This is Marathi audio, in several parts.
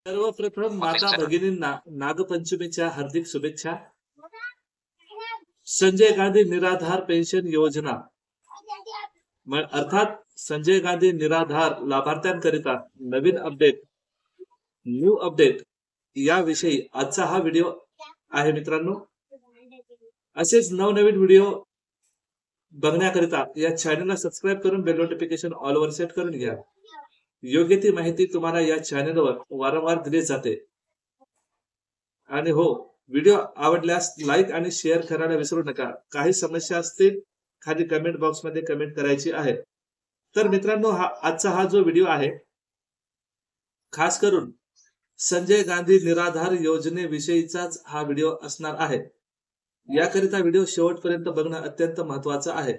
सर्वप्रथम माता भगिनींना नागपंचमीच्या हार्दिक शुभेच्छा. संजय गांधी निराधार पेन्शन योजना अर्थात संजय गांधी निराधार लाभार्थ्यांकरिता नवीन अपडेट न्यू अपडेट याविषयी आजचा हा व्हिडिओ आहे. मित्रांनो, असेच नवनवीन व्हिडिओ बघण्याकरिता या चॅनलला सबस्क्राईब करून बेल नोटिफिकेशन ऑल वर सेट करून घ्या. योग्य ती माहिती तुम्हाला या चॅनलवर वारंवार दिली जाते. आणि हो, व्हिडिओ आवडल्यास लाईक आणि शेअर करायला विसरू नका. काही समस्या असतील खाली कमेंट बॉक्स मध्ये कमेंट करायची आहे. तर मित्रांनो, आजचा हा जो व्हिडिओ आहे खास करून संजय गांधी निराधार योजनेविषयीचाच हा व्हिडिओ असणार आहे. याकरिता व्हिडिओ शेवटपर्यंत बघणं अत्यंत महत्त्वाचं आहे.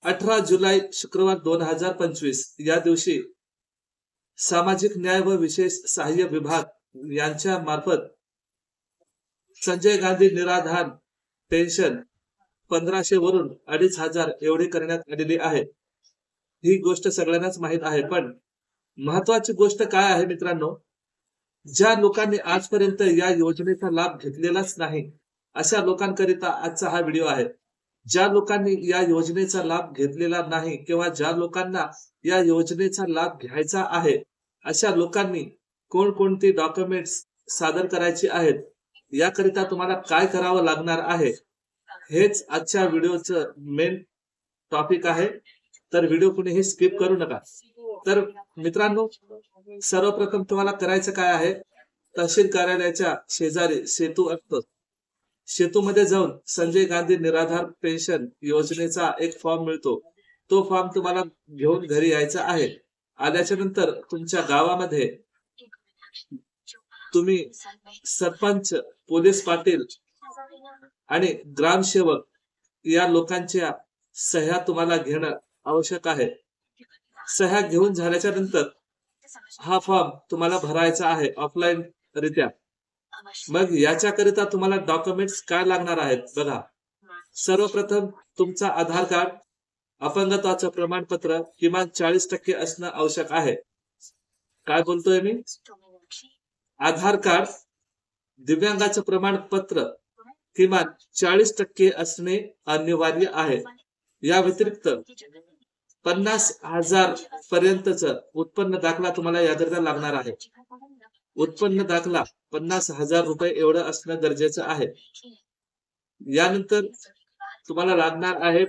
18 जुलै शुक्रवार 2025 या दिवशी सामाजिक न्याय व विशेष सहाय्य विभाग यांच्या मार्फत संजय गांधी निराधार पेन्शन 1500 वरून 2500 एवढी करण्यात आलेली आहे. ही गोष्ट सगळ्यांनाच माहित आहे. पण महत्वाची गोष्ट काय आहे मित्रांनो, ज्या लोकांनी आजपर्यंत या योजनेचा लाभ घेतलेलाच नाही अशा लोकांकरिता आजचा हा व्हिडिओ आहे. ज्या लोकांनी या योजनेचा लाभ घेतलेला नाही किंवा ज्या लोकांना या योजनेचा लाभ घ्यायचा आहे अशा लोकांनी कोणकोणती डॉक्युमेंट्स सादर करायची आहेत, याकरिता तुम्हाला काय करावं लागणार आहे, हेच आजच्या व्हिडिओचं मेन टॉपिक आहे. तर व्हिडिओ कुणीही स्किप करू नका. तर मित्रांनो, सर्वप्रथम तुम्हाला करायचं काय आहे, तहसील कार्यालयाच्या शेजारी सेतू असतो, सेतूमध्ये जाऊन संजय गांधी निराधार पेन्शन योजनेचा एक फॉर्म मिळतो. तो फॉर्म तुम्हाला घेऊन घरी यायचा आहे. आल्याच्या नंतर तुमच्या गावामध्ये तुम्ही सरपंच, पोलीस पाटील आणि ग्रामसेवक या लोकांच्या सह्या तुम्हाला घेणं आवश्यक आहे. सह्या घेऊन झाल्याच्या नंतर हा फॉर्म तुम्हाला भरायचा आहे ऑफलाईन रित्या. मग याच्याकरिता तुम्हाला डॉक्युमेंट्स काय लागणार आहेत बघा. सर्वप्रथम तुमचा आधार कार्ड, अपंगत्वाचं प्रमाणपत्र किमान 40% असणं आवश्यक आहे. काय बोलतोय मी? आधार कार्ड, दिव्यांगाचं प्रमाणपत्र किमान 40% असणे अनिवार्य आहे. या व्यतिरिक्त 50,000 पर्यंतच उत्पन्न दाखला तुम्हाला याकरिता लागणार आहे. उत्पन्न दाखला 50,000 रुपये एवढं असणं गरजेचं आहे. यानंतर तुम्हाला लागणार आहे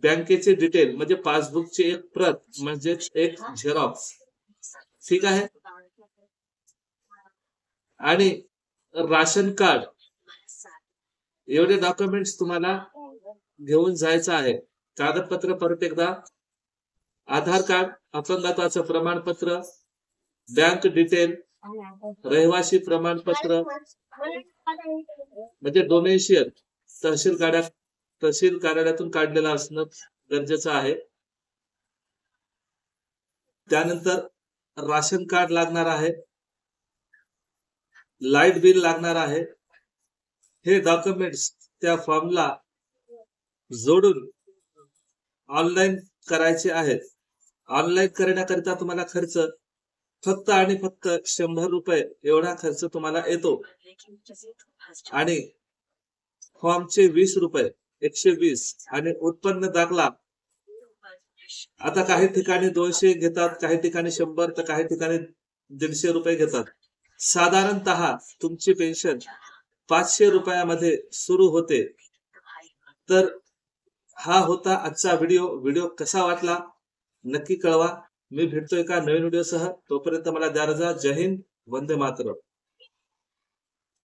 बँकेचे डिटेल, म्हणजे पासबुकची एक प्रत, म्हणजे एक झेरॉक्स. ठीक आहे. आणि राशन कार्ड, एवढे डॉक्युमेंट्स तुम्हाला घेऊन जायचं आहे. कागदपत्र परत एकदा: आधार कार्ड, अपंगत्वाचं प्रमाणपत्र, बँक डिटेल, रहिवासी प्रमाणपत्र म्हणजे डोमेशियल, तहसील कार्यालयातून काढलेला असणं गरजेचं आहे. त्यानंतर राशन कार्ड लागणार आहे, लाईट बिल लागणार आहे. हे डॉक्युमेंट्स त्या फॉर्मला जोडून ऑनलाईन करायचे आहेत. ऑनलाईन करण्याकरिता तुम्हाला खर्च फक्त आणि फक्त 100 रुपये एवढा खर्च तुम्हाला येतो. आणि फॉर्मचे 20 रुपये, 120. आणि उत्पन्न दाखला आता काही ठिकाणी 200 घेतात, काही ठिकाणी 100, तर काही ठिकाणी 150 रुपये घेतात. साधारणतः तुमची पेन्शन 500 रुपयामध्ये सुरू होते. तर हा होता आजचा व्हिडिओ. व्हिडिओ कसा वाटला नक्की कळवा. मी भेटतोय का नवीन व्हिडिओ सह. तोपर्यंत मला द्या रजा. जय हिंद, वंदे मातरम.